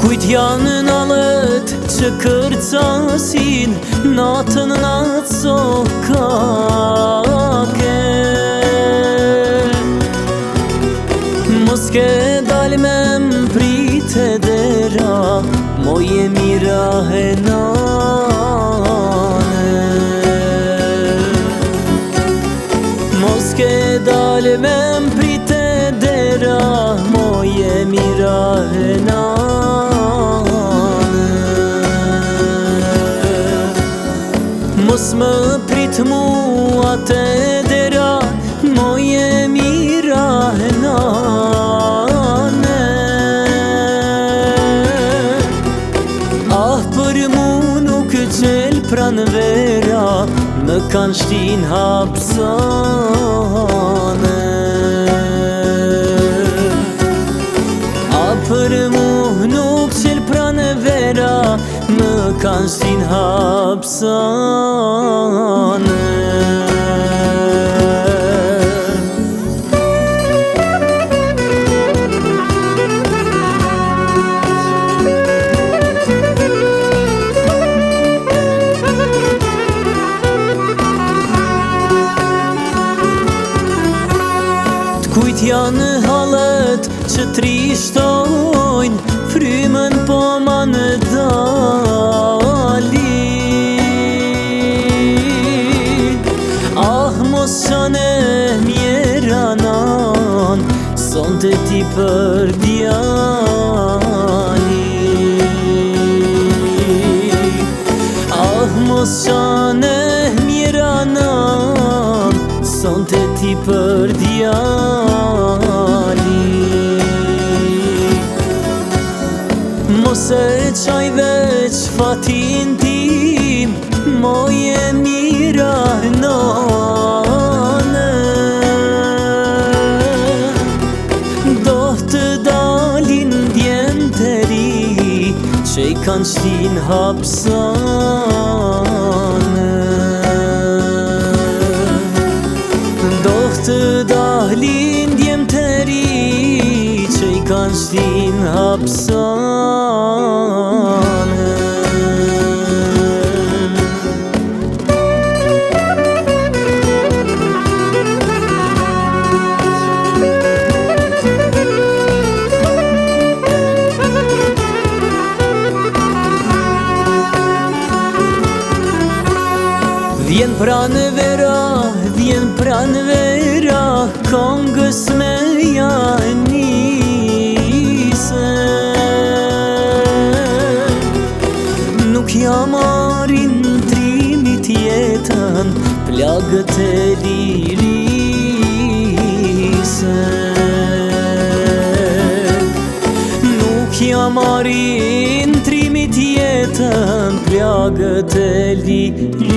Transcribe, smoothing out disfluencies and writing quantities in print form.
Kujt janë nallët që kërcasin natën natë sokake. Mos ke dal me m'prite dera, moje mira e nane. Mos ke dal me m'prite dera, moje mira e nane. Mos më prit mua te dera, moje mira e nane. Ah, për mu nuk qel pran vera, më kanë shtin hapsane. Ah, për mu nuk qel pran vera, më kanë shtin hapsane. Kujt janë halët që trishtojnë, frymën po ma në dalin. Ah, mos qane mjera nan, sonte ti për djalin. Ah, mos qane mjera nan, sonte ti për djalin. Mos e qaj veç fatin tim, moje mira nane. Do të dalin djemt e ri, që i kanë shtin hapsane. Do të dalin djemt e ri, që i kanë shtin hapsane. Vjen pranë vera, kongës me ja nise. Nuk ja marin trimit jetën, plagët e lirise. Nuk ja marin trimit jetën, plagët e lirise.